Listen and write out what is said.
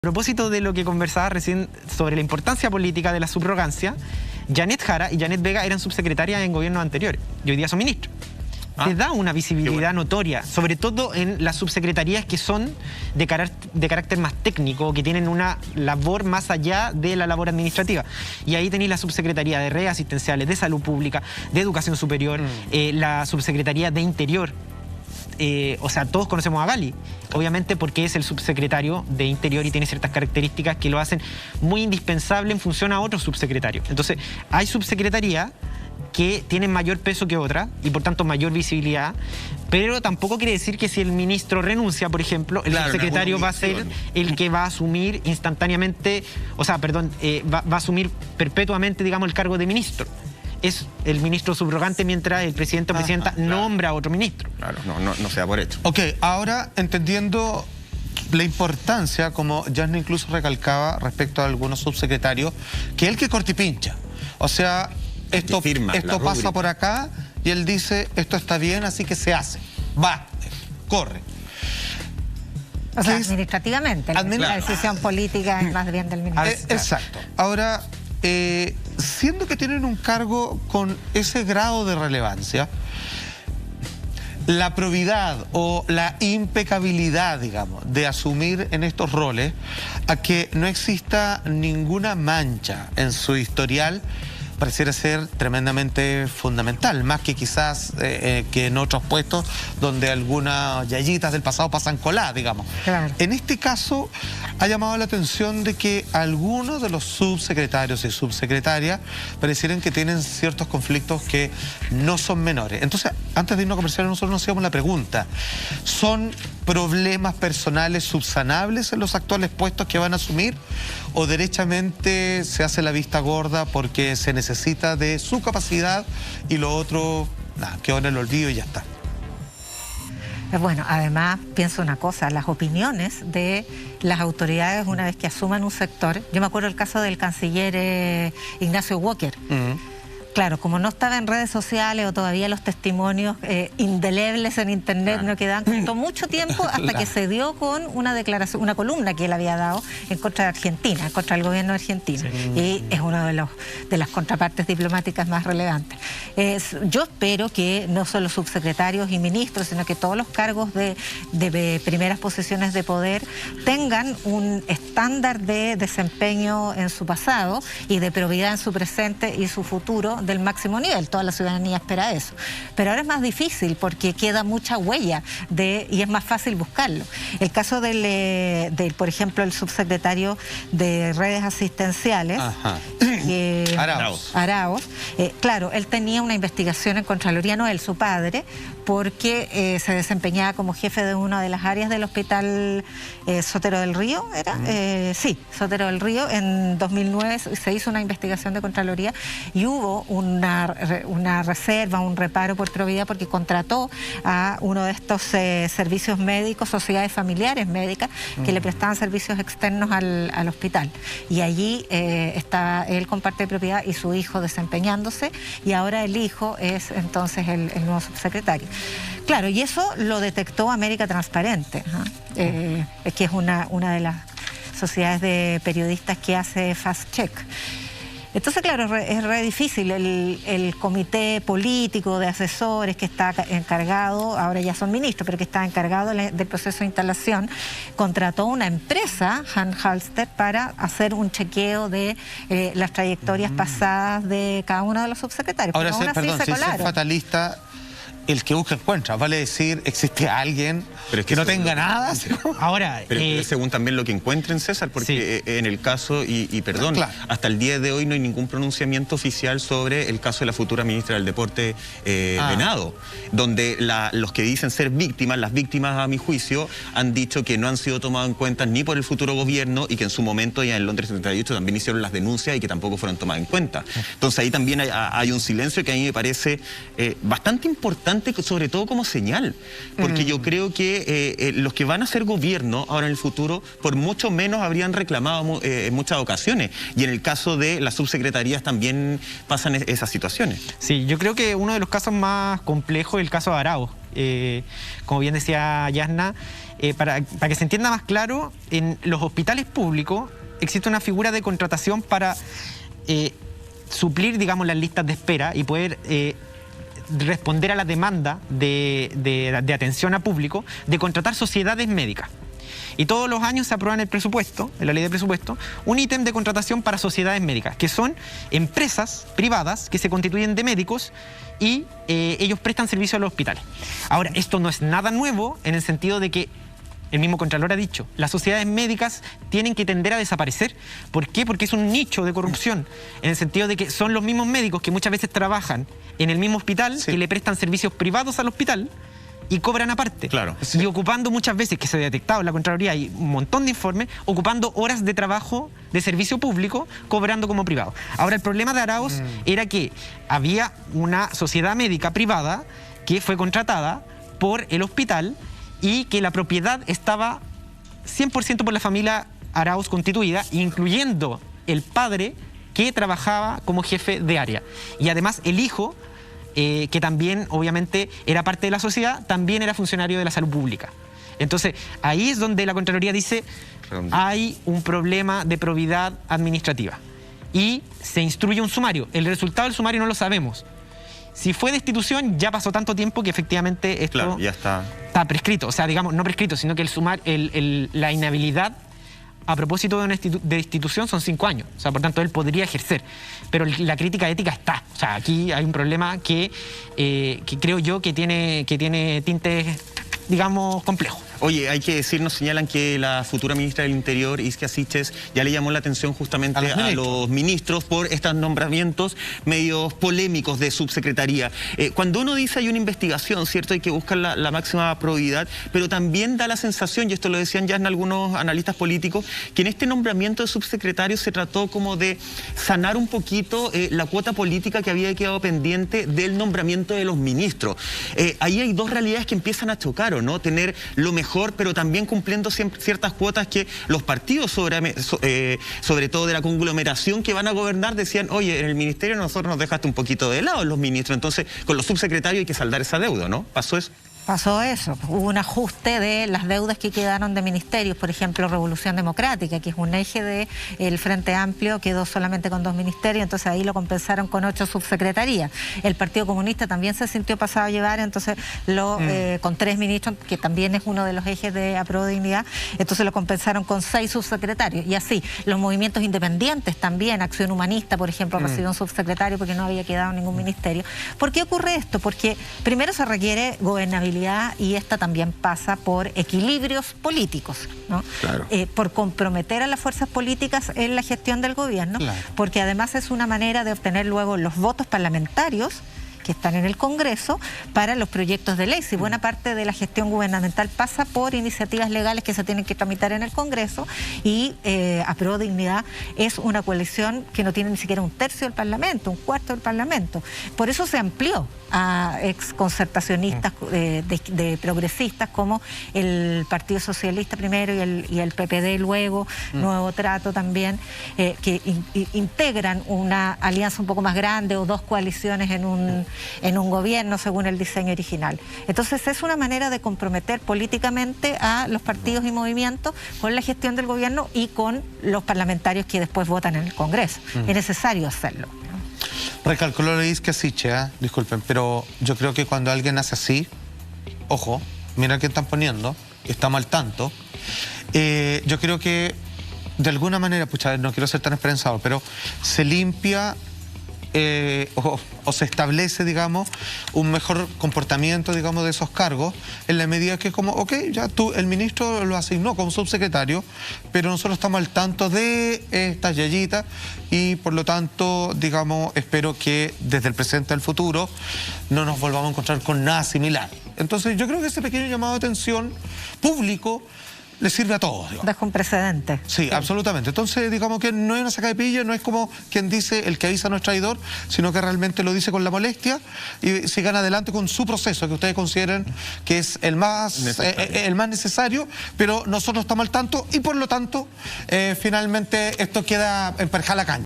A propósito de lo que conversaba recién sobre la importancia política de la subrogancia, Janet Jara y Janet Vega eran subsecretarias en gobiernos anteriores y hoy día son ministros. Se da una visibilidad notoria, sobre todo en las subsecretarías que son de carácter más técnico, que tienen una labor más allá de la labor administrativa. Y ahí tenéis la subsecretaría de redes asistenciales, de salud pública, de educación superior, la subsecretaría de interior. O sea, todos conocemos a Gali, obviamente porque es el subsecretario de Interior y tiene ciertas características que lo hacen muy indispensable en función a otros subsecretarios. Entonces, hay subsecretarías que tienen mayor peso que otras y por tanto mayor visibilidad, pero tampoco quiere decir que si el ministro renuncia, por ejemplo, el subsecretario va a ser el que va a asumir instantáneamente, o sea, perdón, va a asumir perpetuamente, digamos, el cargo de ministro. Es el ministro subrogante mientras el presidente o presidenta nombra a otro ministro. Claro, no sea por hecho. Ok, ahora entendiendo la importancia, como Jasna incluso recalcaba respecto a algunos subsecretarios, que él que cortipincha. O sea, esto pasa por acá y él dice, esto está bien, así que se hace. Va, corre. O sea, administrativamente, la decisión política es más bien del ministro. Exacto. Ahora, siendo que tienen un cargo con ese grado de relevancia, la probidad o la impecabilidad, digamos, de asumir en estos roles a que no exista ninguna mancha en su historial, pareciera ser tremendamente fundamental, más que quizás que en otros puestos donde algunas yayitas del pasado pasan coladas, digamos. Claro. En este caso ha llamado la atención de que algunos de los subsecretarios y subsecretarias parecieran que tienen ciertos conflictos que no son menores. Entonces, antes de irnos a conversar, nosotros nos hacíamos la pregunta, ¿son problemas personales subsanables en los actuales puestos que van a asumir o derechamente se hace la vista gorda porque se necesita de su capacidad y lo otro, nada, quedó en el olvido y ya está? Bueno, además pienso una cosa, las opiniones de las autoridades una vez que asuman un sector, yo me acuerdo el caso del canciller Ignacio Walker. Claro, como no estaba en redes sociales o todavía los testimonios indelebles en internet no quedaban, costó mucho tiempo hasta que se dio con una declaración, una columna que él había dado en contra de Argentina, en contra del gobierno argentino. Y es uno de las contrapartes diplomáticas más relevantes. Yo espero que no solo subsecretarios y ministros, sino que todos los cargos de primeras posiciones de poder tengan un estándar de desempeño en su pasado y de probidad en su presente y su futuro del máximo nivel. Toda la ciudadanía espera eso. Pero ahora es más difícil porque queda mucha huella y es más fácil buscarlo. El caso del por ejemplo, el subsecretario de redes asistenciales, Arauz, claro, él tenía una investigación en Contraloría, no él, su padre, porque se desempeñaba como jefe de una de las áreas del hospital Sotero del Río, ¿era? Sí, Sotero del Río. En 2009 se hizo una investigación de Contraloría y hubo una reserva, un reparo por probidad porque contrató a uno de estos servicios médicos, sociedades familiares médicas, que le prestaban servicios externos al hospital. Y allí estaba él con parte de propiedad y su hijo desempeñándose, y ahora el hijo es entonces el nuevo subsecretario. Claro, y eso lo detectó América Transparente, que es una de las sociedades de periodistas que hace Fast Check. Entonces, claro, es re difícil. El comité político de asesores que está encargado, ahora ya son ministros, pero que está encargado del proceso de instalación, contrató una empresa, Han Halster, para hacer un chequeo de las trayectorias pasadas de cada uno de los subsecretarios. Ahora, perdón, si es fatalista, el que busca encuentra, vale decir, existe alguien que no tenga nada. Ahora, pero según también lo que encuentren, César, porque en el caso, y perdón, hasta el día de hoy no hay ningún pronunciamiento oficial sobre el caso de la futura ministra del Deporte, Venado, donde los que dicen ser víctimas, las víctimas a mi juicio, han dicho que no han sido tomados en cuenta ni por el futuro gobierno y que en su momento ya en Londres 78 también hicieron las denuncias y que tampoco fueron tomadas en cuenta. Entonces ahí también hay un silencio que a mí me parece bastante importante, sobre todo como señal, porque yo creo que los que van a ser gobierno ahora en el futuro, por mucho menos habrían reclamado en muchas ocasiones, y en el caso de las subsecretarías también pasan esas situaciones. Sí, yo creo que uno de los casos más complejos es el caso de Arauz, como bien decía Yasna, para que se entienda más claro, en los hospitales públicos existe una figura de contratación para suplir, digamos, las listas de espera y poder responder a la demanda de atención a público, de contratar sociedades médicas. Y todos los años se aprueba en el presupuesto, en la ley de presupuesto, un ítem de contratación para sociedades médicas, que son empresas privadas que se constituyen de médicos y ellos prestan servicio a los hospitales. Ahora, esto no es nada nuevo en el sentido de que el mismo Contralor ha dicho, las sociedades médicas tienen que tender a desaparecer. ¿Por qué? Porque es un nicho de corrupción, en el sentido de que son los mismos médicos que muchas veces trabajan en el mismo hospital, que le prestan servicios privados al hospital y cobran aparte. Claro. Y ocupando muchas veces, que se ha detectado en la Contraloría, hay un montón de informes, ocupando horas de trabajo de servicio público, cobrando como privado. Ahora, el problema de Arauz era que había una sociedad médica privada que fue contratada por el hospital y que la propiedad estaba 100% por la familia Arauz constituida, incluyendo el padre que trabajaba como jefe de área. Y además el hijo, que también obviamente era parte de la sociedad, también era funcionario de la salud pública. Entonces ahí es donde la Contraloría dice, hay un problema de probidad administrativa. Y se instruye un sumario. El resultado del sumario no lo sabemos. Si fue destitución, ya pasó tanto tiempo que efectivamente esto ya está prescrito. O sea, digamos, no prescrito, sino que la inhabilidad a propósito de una destitución son 5 años. O sea, por tanto, él podría ejercer. Pero la crítica ética está. O sea, aquí hay un problema que creo yo que tiene tintes, digamos, complejos. Oye, hay que decir, nos señalan que la futura ministra del Interior, Isquia Siches, ya le llamó la atención justamente a los ministros por estos nombramientos medios polémicos de subsecretaría. Cuando uno dice hay una investigación, ¿cierto? Hay que buscar la máxima probidad, pero también da la sensación, y esto lo decían ya en algunos analistas políticos, que en este nombramiento de subsecretario se trató como de sanar un poquito la cuota política que había quedado pendiente del nombramiento de los ministros. Ahí hay dos realidades que empiezan a chocar, ¿o no? Tener lo mejor, pero también cumpliendo ciertas cuotas que los partidos, sobre todo de la conglomeración que van a gobernar, decían, oye, en el ministerio nosotros nos dejaste un poquito de lado los ministros, entonces con los subsecretarios hay que saldar esa deuda, ¿no? ¿Pasó eso? Pasó eso, hubo un ajuste de las deudas que quedaron de ministerios, por ejemplo, Revolución Democrática, que es un eje del Frente Amplio, quedó solamente con 2 ministerios, entonces ahí lo compensaron con 8 subsecretarías. El Partido Comunista también se sintió pasado a llevar, entonces con 3 ministros, que también es uno de los ejes de Apruebo Dignidad, entonces lo compensaron con 6 subsecretarios. Y así, los movimientos independientes también, Acción Humanista, por ejemplo, recibió un subsecretario porque no había quedado ningún ministerio. ¿Por qué ocurre esto? Porque primero se requiere gobernabilidad, y esta también pasa por equilibrios políticos, ¿no? Claro. Por comprometer a las fuerzas políticas en la gestión del gobierno, claro, porque además es una manera de obtener luego los votos parlamentarios que están en el Congreso para los proyectos de ley. Si buena parte de la gestión gubernamental pasa por iniciativas legales que se tienen que tramitar en el Congreso, y Apruebo Dignidad es una coalición que no tiene ni siquiera 1/3 del Parlamento, 1/4 del Parlamento. Por eso se amplió a exconcertacionistas de progresistas como el Partido Socialista primero y el PPD luego, Nuevo Trato también, que integran una alianza un poco más grande o 2 coaliciones en un gobierno según el diseño original. Entonces es una manera de comprometer políticamente a los partidos y movimientos con la gestión del gobierno y con los parlamentarios que después votan en el Congreso. Es necesario hacerlo. Recalculó lo Isquia Siches, disculpen, pero yo creo que cuando alguien hace así, ojo, mira qué están poniendo, estamos al tanto, yo creo que de alguna manera, pucha, no quiero ser tan esperanzado, pero se limpia o se establece, digamos, un mejor comportamiento, digamos, de esos cargos, en la medida que como, ok, ya tú, el ministro lo asignó como subsecretario, pero nosotros estamos al tanto de estas yayitas y por lo tanto, digamos, espero que desde el presente al futuro no nos volvamos a encontrar con nada similar. Entonces yo creo que ese pequeño llamado de atención público le sirve a todos. Digamos. Deja un precedente. Sí, absolutamente. Entonces, digamos que no hay una saca de pillo, no es como quien dice el que avisa no es traidor, sino que realmente lo dice con la molestia y sigan adelante con su proceso, que ustedes consideren que es el más necesario, pero nosotros estamos al tanto y por lo tanto, finalmente esto queda emparejada la cancha.